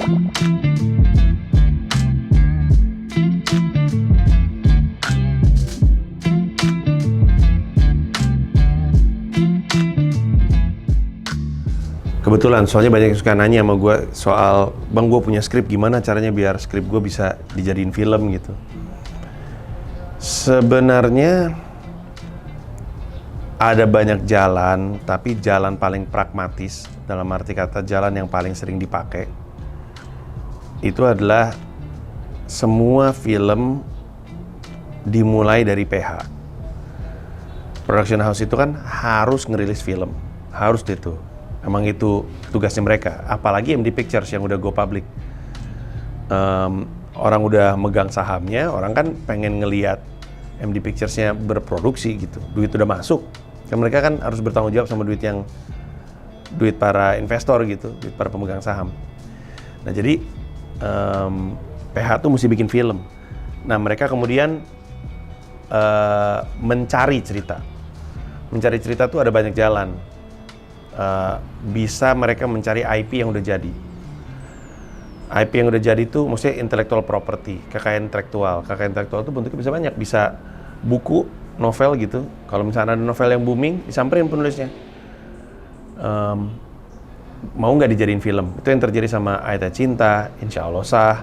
Kebetulan, soalnya banyak yang suka nanya sama gue soal, bang gue punya skrip, gimana caranya biar skrip gue bisa dijadiin film gitu. Sebenarnya ada banyak jalan, tapi jalan paling pragmatis, dalam arti kata jalan yang paling sering dipakai, itu adalah semua film dimulai dari PH. Production house itu kan harus ngerilis film, harus itu. Emang itu tugasnya mereka, apalagi MD Pictures yang udah go public. Orang udah megang sahamnya, orang kan pengen ngelihat MD Pictures-nya berproduksi gitu, duit udah masuk. Kan mereka kan harus bertanggung jawab sama duit para investor gitu, duit para pemegang saham. Nah jadi PH tuh mesti bikin film. Nah mereka kemudian mencari cerita. Mencari cerita tuh ada banyak jalan. Bisa mereka mencari IP yang udah jadi. IP yang udah jadi itu maksudnya intellectual property, kekayaan intelektual. Kekayaan intelektual itu bentuknya bisa banyak, bisa buku, novel gitu. Kalau misalnya ada novel yang booming, disamperin penulisnya. Mau nggak dijadiin film? Itu yang terjadi sama Ayat Cinta, Insya Allah Sah.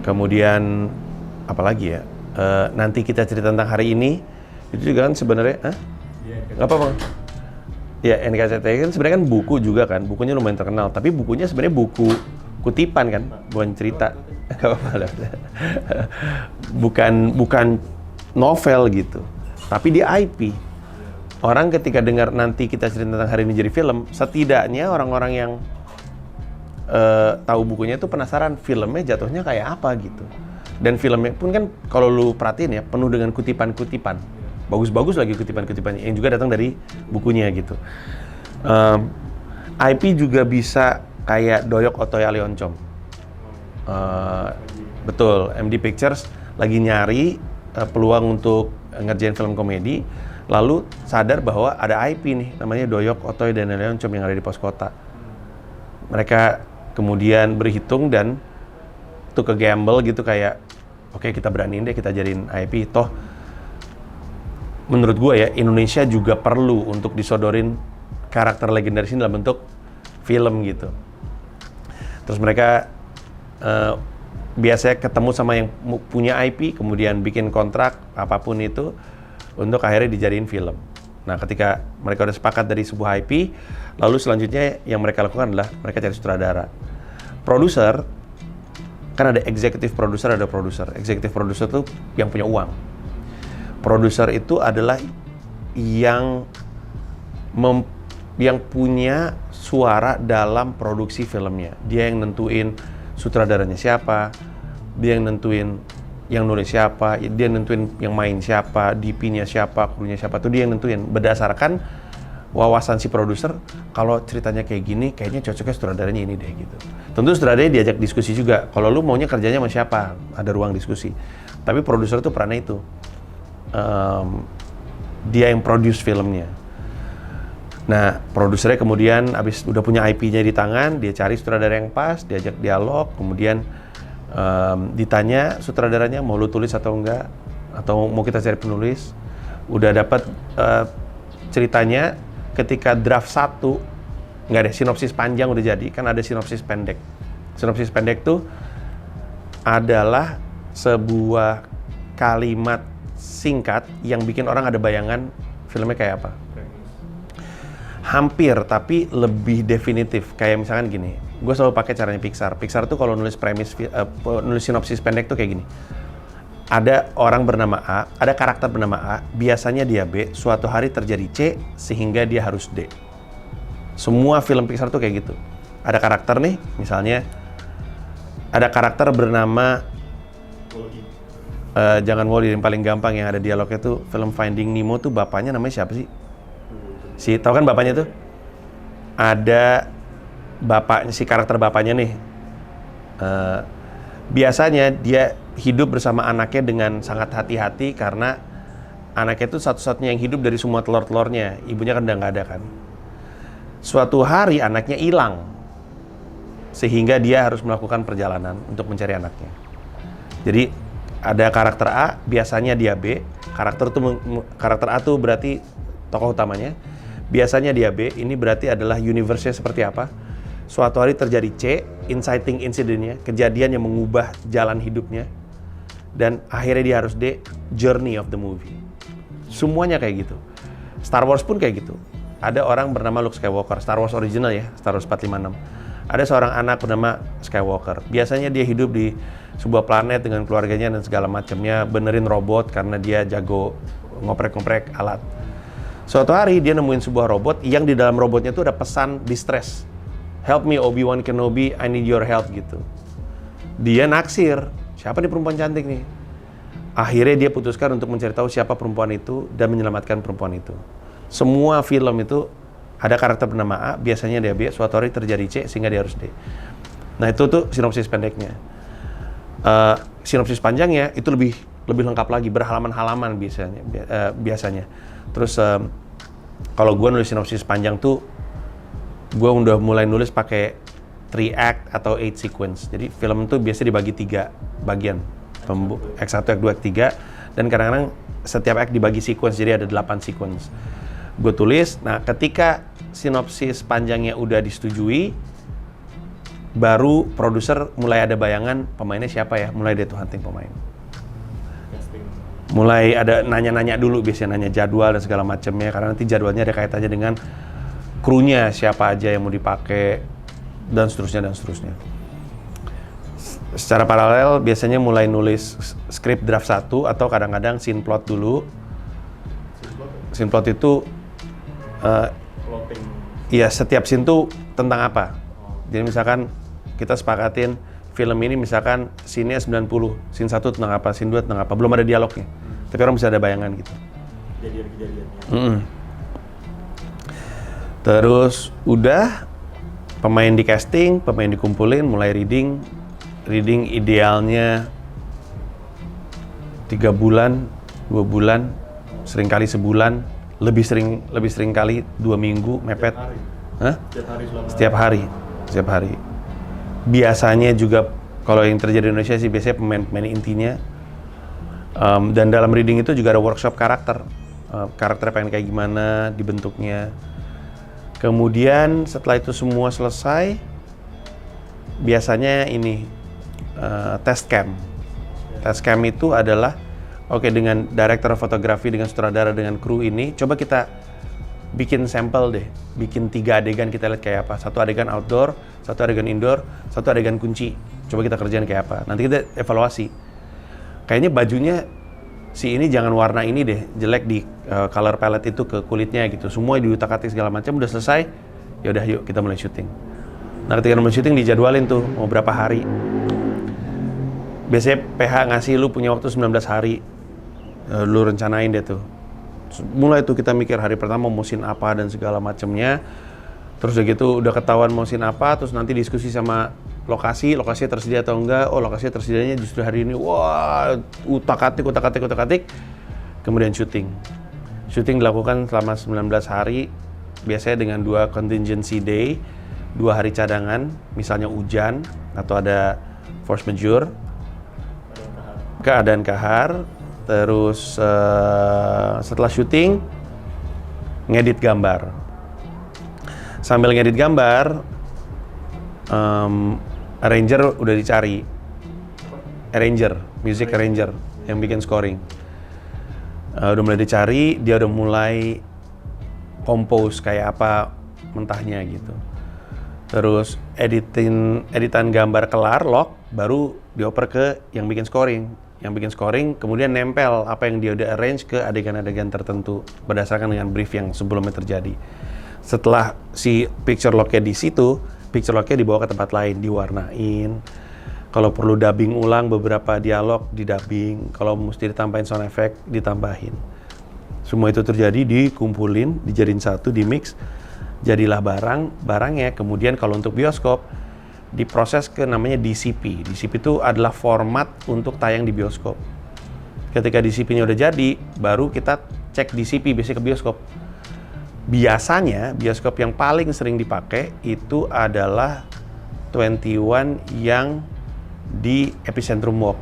Kemudian apalagi ya? Nanti kita cerita tentang hari ini. Itu juga kan sebenarnya, nggak apa-apa. Ya, NKCTI kan sebenarnya kan buku juga kan, bukunya lumayan terkenal. Tapi bukunya sebenarnya buku kutipan kan, bukan cerita. Nggak apa-apa lah. Bukan novel gitu. Tapi dia IP. Orang ketika dengar nanti kita cerita tentang hari ini jadi film, setidaknya orang-orang yang tahu bukunya itu penasaran filmnya jatuhnya kayak apa gitu. Dan filmnya pun kan kalau lu perhatiin ya, penuh dengan kutipan-kutipan. Bagus-bagus lagi kutipan-kutipannya yang juga datang dari bukunya gitu. IP juga bisa kayak Doyok Otoy Ali Oncom. Betul, MD Pictures lagi nyari peluang untuk ngerjain film komedi, lalu sadar bahwa ada IP nih, namanya Doyok Otoy dan Ali Oncom yang ada di pos kota. Mereka kemudian berhitung dan tuh ke gamble gitu kayak, oke, kita beraniin deh, kita jadiin IP. Toh menurut gue ya, Indonesia juga perlu untuk disodorin karakter legendaris ini dalam bentuk film gitu. Terus mereka biasanya ketemu sama yang punya IP, kemudian bikin kontrak apapun itu untuk akhirnya dijadiin film. Nah ketika mereka udah sepakat dari sebuah IP, lalu selanjutnya yang mereka lakukan adalah mereka cari sutradara. Produser, kan ada executive producer, ada produser. Executive producer tuh yang punya uang. Produser itu adalah yang punya suara dalam produksi filmnya. Dia yang nentuin sutradaranya siapa, dia yang nentuin yang nulis siapa, dia yang nentuin yang main siapa, DP-nya siapa, krunya siapa, itu dia yang nentuin berdasarkan wawasan si produser. Kalau ceritanya kayak gini, kayaknya cocoknya sutradaranya ini deh gitu. Tentu sutradaranya diajak diskusi juga. Kalau lu maunya kerjanya sama siapa, ada ruang diskusi. Tapi produser itu perannya itu. Dia yang produce filmnya. Nah, produsernya kemudian abis udah punya IP-nya di tangan, dia cari sutradara yang pas, diajak dialog, kemudian ditanya sutradaranya mau lu tulis atau enggak, atau mau kita cari penulis. Udah dapat ceritanya, ketika draft 1 nggak ada sinopsis panjang udah jadi, kan ada sinopsis pendek. Sinopsis pendek tuh adalah sebuah kalimat singkat yang bikin orang ada bayangan filmnya kayak apa. Hampir, tapi lebih definitif. Kayak misalkan gini, gue selalu pakai caranya Pixar. Pixar tuh kalau nulis nulis sinopsis pendek tuh kayak gini. Ada orang bernama A, ada karakter bernama A, biasanya dia B, suatu hari terjadi C, sehingga dia harus D. Semua film Pixar tuh kayak gitu. Ada karakter nih, misalnya ada karakter bernama jangan Wall-E, yang paling gampang yang ada dialognya tuh film Finding Nemo tuh bapaknya namanya siapa sih? Tahu kan bapaknya tuh? Ada bapaknya, si karakter bapaknya nih. Biasanya dia hidup bersama anaknya dengan sangat hati-hati karena anaknya itu satu-satunya yang hidup dari semua telur-telurnya. Ibunya kan udah nggak ada kan. Suatu hari anaknya hilang. sehingga dia harus melakukan perjalanan untuk mencari anaknya. Jadi ada karakter A, biasanya dia B. Karakter A tuh berarti tokoh utamanya. Biasanya dia B, ini berarti adalah universe-nya seperti apa. Suatu hari terjadi C, inciting incident-nya, kejadian yang mengubah jalan hidupnya. Dan akhirnya dia harus D, journey of the movie. Semuanya kayak gitu. Star Wars pun kayak gitu. Ada orang bernama Luke Skywalker, Star Wars original ya, Star Wars 456. Ada seorang anak bernama Skywalker. Biasanya dia hidup di sebuah planet dengan keluarganya dan segala macamnya, benerin robot karena dia jago ngoprek-ngoprek alat. Suatu hari dia nemuin sebuah robot yang di dalam robotnya tuh ada pesan distress. Help me Obi-Wan Kenobi, I need your help gitu. Dia naksir, siapa nih perempuan cantik nih? Akhirnya dia putuskan untuk mencari tahu siapa perempuan itu dan menyelamatkan perempuan itu. Semua film itu ada karakter bernama A, biasanya dia B, suatu hari terjadi C sehingga dia harus D. Nah itu tuh sinopsis pendeknya. Sinopsis panjangnya itu lebih lengkap lagi, berhalaman-halaman biasanya. Terus kalau gue nulis sinopsis panjang tuh, gue udah mulai nulis pakai 3 act atau 8 sequence. Jadi film tuh biasa dibagi 3 bagian. Act 1, Act 2, Act 3. Dan kadang-kadang setiap act dibagi sequence, jadi ada 8 sequence. Gue tulis, nah ketika sinopsis panjangnya udah disetujui, baru produser mulai ada bayangan pemainnya siapa ya, mulai dia tuh hunting pemain. Mulai ada nanya-nanya dulu, biasanya nanya jadwal dan segala macamnya, karena nanti jadwalnya ada kaitannya dengan krunya, siapa aja yang mau dipakai, dan seterusnya. Secara paralel, biasanya mulai nulis skrip draft 1, atau kadang-kadang scene plot dulu. Scene plot itu, iya setiap scene tuh tentang apa. Jadi misalkan kita sepakatin film ini misalkan scene-nya 90, scene 1 tentang apa, scene 2 tentang apa, belum ada dialognya. Tapi orang bisa ada bayangan gitu. Kejadian-kejadiannya. Terus udah pemain di casting, pemain dikumpulin, mulai reading. Reading idealnya 3 bulan, 2 bulan, seringkali sebulan, lebih sering kali 2 minggu mepet. Setiap hari. Biasanya juga kalau yang terjadi di Indonesia sih biasanya pemain intinya. Dan dalam reading itu juga ada workshop karakter. Karakter pengen kayak gimana dibentuknya. Kemudian setelah itu semua selesai, biasanya ini test cam. Test cam itu adalah dengan director fotografi, dengan sutradara, dengan kru ini, coba kita bikin sampel deh, bikin 3 adegan kita lihat kayak apa. 1 adegan outdoor, 1 adegan indoor, 1 adegan kunci. Coba kita kerjain kayak apa. Nanti kita evaluasi. Kayaknya bajunya si ini jangan warna ini deh, jelek di color palette itu ke kulitnya gitu. Semua diutak-atik segala macam, udah selesai. Ya udah yuk kita mulai syuting. Nah ketika mulai syuting dijadwalin tuh mau berapa hari. Biasanya PH ngasih lu punya waktu 19 hari. Lu rencanain deh tuh. Mulai tuh kita mikir hari pertama mau scene apa dan segala macamnya. Terus udah gitu udah ketahuan mau scene apa, terus nanti diskusi sama lokasinya tersedia atau enggak. Oh lokasinya tersedianya justru hari ini. Wah, utak-atik. Kemudian syuting. Syuting dilakukan selama 19 hari. Biasanya dengan 2 contingency day, 2 hari cadangan, misalnya hujan atau ada force majeure, keadaan kahar. Terus setelah syuting, ngedit gambar. Sambil ngedit gambar, arranger udah dicari. Music arranger yang bikin scoring. Udah mulai dicari, dia udah mulai compose kayak apa mentahnya gitu. Terus editan gambar kelar, lock, baru dioper ke yang bikin scoring. Yang bikin scoring kemudian nempel apa yang dia udah arrange ke adegan-adegan tertentu berdasarkan dengan brief yang sebelumnya terjadi. Setelah si picture lock-nya di situ, picture lock-nya dibawa ke tempat lain, diwarnain. Kalau perlu dubbing ulang beberapa dialog, di-dubbing. Kalau mesti ditambahin sound effect, ditambahin. Semua itu terjadi, dikumpulin, dijadiin satu, di-mix. Jadilah barangnya. Kemudian kalau untuk bioskop, diproses ke namanya DCP. DCP itu adalah format untuk tayang di bioskop. Ketika DCP-nya udah jadi, baru kita cek DCP biasanya ke bioskop. Biasanya bioskop yang paling sering dipakai itu adalah 21 yang di Epicentrum Walk.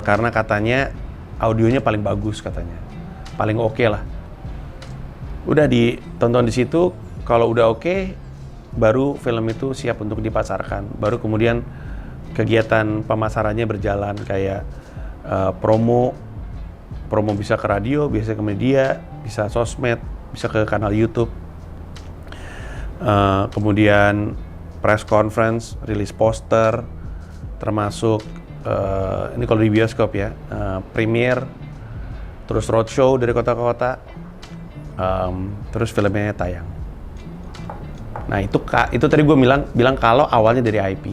Karena katanya audionya paling bagus katanya. Paling oke lah. Udah ditonton di situ, kalau udah oke, baru film itu siap untuk dipasarkan. Baru kemudian kegiatan pemasarannya berjalan kayak promo bisa ke radio, bisa ke media, bisa sosmed, bisa ke kanal YouTube. Kemudian press conference, rilis poster, termasuk ini kalau di bioskop ya, premiere, terus roadshow dari kota ke kota, terus filmnya tayang. Nah itu tadi gue bilang kalau awalnya dari IP.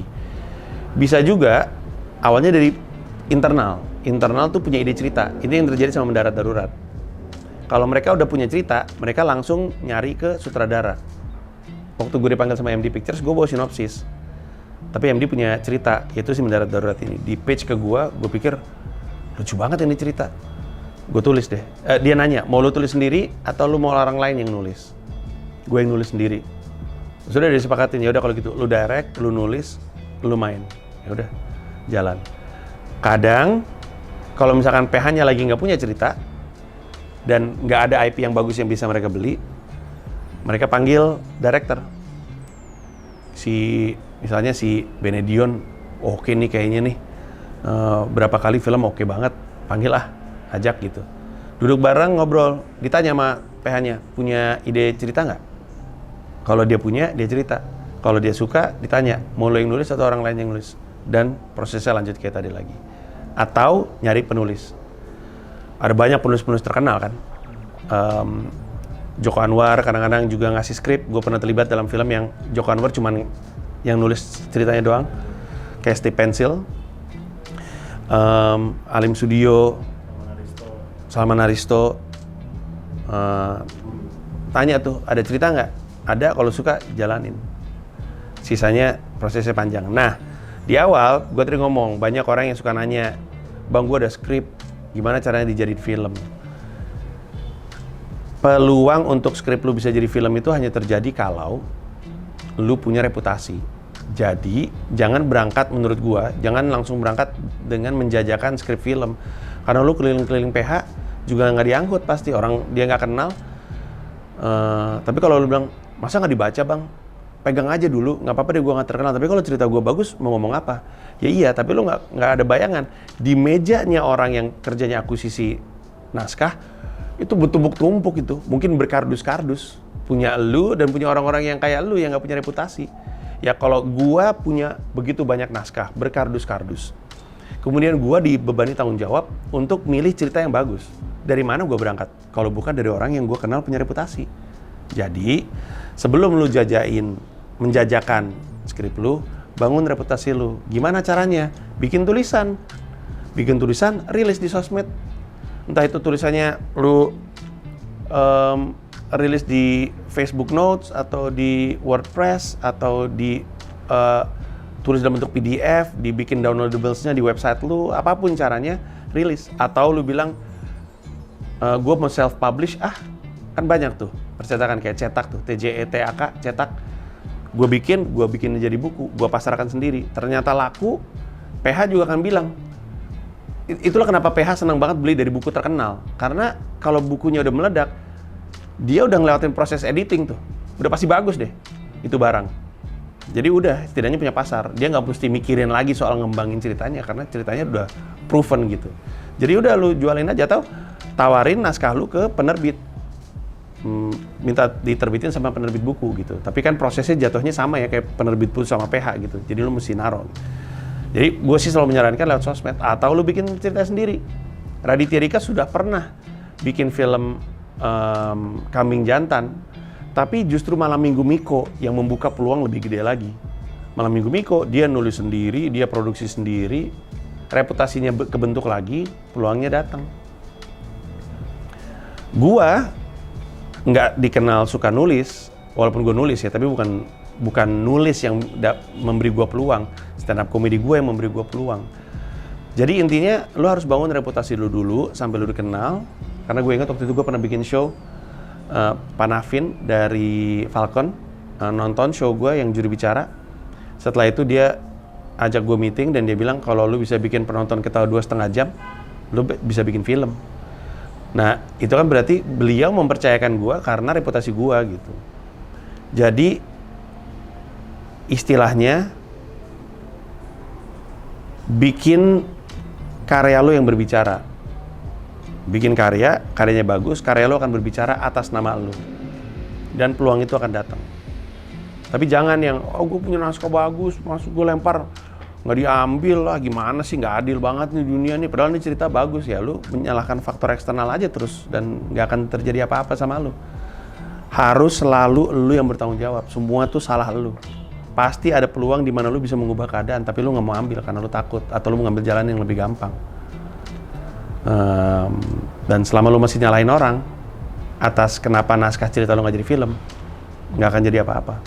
Bisa juga awalnya dari internal. Internal tuh punya ide cerita. Ini yang terjadi sama Mendarat Darurat. Kalau mereka udah punya cerita, mereka langsung nyari ke sutradara. Waktu gue dipanggil sama MD Pictures, gue bawa sinopsis. Tapi MD punya cerita, yaitu si Mendarat Darurat ini. Di pitch ke gue pikir, lucu banget ini cerita. Gue tulis deh. Dia nanya, mau lu tulis sendiri atau lu mau orang lain yang nulis? Gue yang nulis sendiri. Sudah disepakatin, ya udah kalau gitu, lu direct, lu nulis, lu main. Ya udah, jalan. Kadang kalau misalkan PH-nya lagi nggak punya cerita dan nggak ada IP yang bagus yang bisa mereka beli, mereka panggil director. Misalnya si Benedion, oke nih kayaknya nih, berapa kali film oke banget, panggil ajak gitu. Duduk bareng ngobrol, ditanya sama PH-nya, punya ide cerita nggak? Kalau dia punya, dia cerita. Kalau dia suka, ditanya, mau lo yang nulis atau orang lain yang nulis? Dan prosesnya lanjut kayak tadi lagi. Atau nyari penulis. Ada banyak penulis-penulis terkenal kan. Joko Anwar kadang-kadang juga ngasih skrip. Gue pernah terlibat dalam film yang Joko Anwar cuman yang nulis ceritanya doang. Kayak Steve Pencil, Alim Sudio, Salman Aristo. Tanya tuh, ada cerita nggak? Ada, kalau suka jalanin. Sisanya prosesnya panjang. Nah, di awal gue tadi ngomong, banyak orang yang suka nanya, bang gue ada skrip, gimana caranya dijadiin film? Peluang untuk skrip lu bisa jadi film itu hanya terjadi kalau lu punya reputasi. Jadi jangan berangkat, menurut gue, jangan langsung berangkat dengan menjajakan skrip film. Karena lu keliling-keliling PH juga nggak diangkut pasti, orang dia nggak kenal. Tapi kalau lu bilang, masa nggak dibaca bang? Pegang aja dulu, nggak apa-apa deh gue nggak terkenal. Tapi kalau cerita gue bagus, mau ngomong apa? Ya iya, tapi lu nggak ada bayangan. Di mejanya orang yang kerjanya akuisisi naskah, itu bertumpuk-tumpuk itu. Mungkin berkardus-kardus. Punya lu dan punya orang-orang yang kayak lu yang nggak punya reputasi. Ya kalau gue punya begitu banyak naskah, berkardus-kardus. Kemudian gue dibebani tanggung jawab untuk milih cerita yang bagus. Dari mana gue berangkat? Kalau bukan dari orang yang gue kenal punya reputasi. Jadi, sebelum lu menjajakan skrip lu, bangun reputasi lu. Gimana caranya? Bikin tulisan, rilis di sosmed. Entah itu tulisannya lu rilis di Facebook Notes, atau di WordPress, atau tulis dalam bentuk PDF, dibikin downloadables-nya di website lu, apapun caranya, rilis. Atau lu bilang, gue mau self-publish, kan banyak tuh percetakan kayak cetak tuh, TJETAK, cetak. Gue bikin jadi buku, gue pasarkan sendiri. Ternyata laku, PH juga akan bilang. Itulah kenapa PH senang banget beli dari buku terkenal. Karena kalau bukunya udah meledak, dia udah ngelewatin proses editing tuh. Udah pasti bagus deh, itu barang. Jadi udah, setidaknya punya pasar. Dia nggak mesti mikirin lagi soal ngembangin ceritanya, karena ceritanya udah proven gitu. Jadi udah lu jualin aja, atau tawarin naskah lu ke penerbit. Minta diterbitin sama penerbit buku gitu. Tapi kan prosesnya jatuhnya sama ya kayak penerbit buku sama PH gitu. Jadi lu mesti naruh. Jadi gue sih selalu menyarankan lewat sosmed atau lu bikin cerita sendiri. Raditya Dika sudah pernah bikin film Kambing Jantan, tapi justru Malam Minggu Miko yang membuka peluang lebih gede lagi. Malam Minggu Miko dia nulis sendiri, dia produksi sendiri, reputasinya kebentuk lagi, peluangnya datang. Gua nggak dikenal suka nulis, walaupun gue nulis ya, tapi bukan nulis yang memberi gue peluang. Stand up comedy gue yang memberi gue peluang. Jadi intinya lo harus bangun reputasi lo dulu sampai lo dikenal. Karena gue ingat waktu itu gue pernah bikin show, Panavin dari Falcon nonton show gue yang juri bicara, Setelah itu dia ajak gue meeting dan dia bilang kalau lu bisa bikin penonton ketawa 2,5 jam, lu bisa bikin film. Nah, itu kan berarti beliau mempercayakan gue karena reputasi gue gitu. Jadi, istilahnya, bikin karya lu yang berbicara. Bikin karyanya bagus, karya lu akan berbicara atas nama lu. Dan peluang itu akan datang. Tapi jangan yang, oh gue punya naskah bagus, masuk gue lempar, nggak diambil lah, gimana sih, nggak adil banget nih dunia nih. Padahal ini cerita bagus ya, lu menyalahkan faktor eksternal aja terus dan nggak akan terjadi apa-apa sama lu. Harus selalu lu yang bertanggung jawab, semua tuh salah lu. Pasti ada peluang di mana lu bisa mengubah keadaan, tapi lu nggak mau ambil karena lu takut atau lu mengambil jalan yang lebih gampang. Dan selama lu masih nyalain orang atas kenapa naskah cerita lu nggak jadi film, nggak akan jadi apa-apa.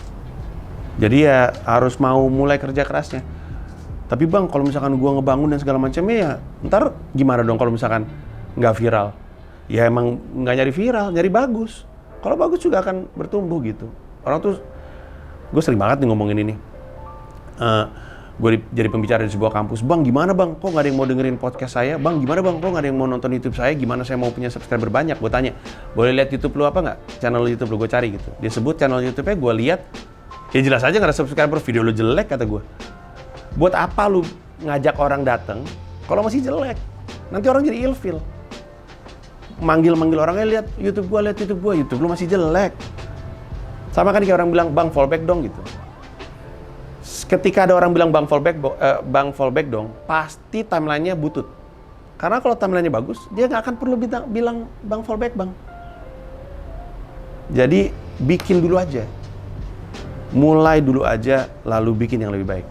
Jadi ya harus mau mulai kerja kerasnya. Tapi bang, kalau misalkan gua ngebangun dan segala macamnya ya, ntar gimana dong kalau misalkan nggak viral? Ya emang nggak nyari viral, nyari bagus. Kalau bagus juga akan bertumbuh gitu. Orang tuh, gue sering banget nih ngomongin ini. Gue jadi pembicara di sebuah kampus. Bang, gimana bang? Kok nggak ada yang mau dengerin podcast saya? Bang, gimana bang? Kok nggak ada yang mau nonton YouTube saya? Gimana saya mau punya subscriber banyak? Gue tanya, boleh lihat YouTube lu apa nggak? Channel YouTube lu, gue cari gitu. Dia sebut channel YouTube-nya, gue lihat. Ya jelas aja nggak ada subscriber, video lu jelek kata gue. Buat apa lu ngajak orang datang kalau masih jelek? Nanti orang jadi ilfil. Manggil-manggil orangnya, lihat YouTube gue, YouTube lu masih jelek. Sama kan kayak orang bilang, bang fallback dong gitu. Ketika ada orang bilang bang fallback dong, pasti timelinenya butut. Karena kalau timelinenya bagus, dia nggak akan perlu bilang bang fallback bang. Jadi bikin dulu aja. Mulai dulu aja, lalu bikin yang lebih baik.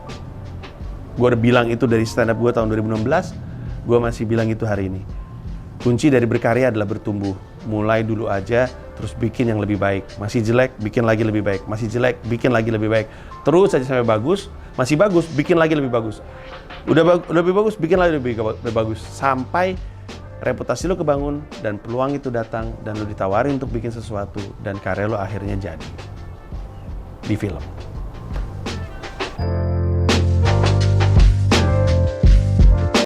Gue udah bilang itu dari stand up gue tahun 2016, gue masih bilang itu hari ini. Kunci dari berkarya adalah bertumbuh. Mulai dulu aja, terus bikin yang lebih baik. Masih jelek, bikin lagi lebih baik. Masih jelek, bikin lagi lebih baik. Terus aja sampai bagus, masih bagus, bikin lagi lebih bagus. Udah lebih bagus, bikin lagi lebih bagus. Sampai reputasi lo kebangun, dan peluang itu datang, dan lo ditawarin untuk bikin sesuatu, dan karya lo akhirnya jadi di film.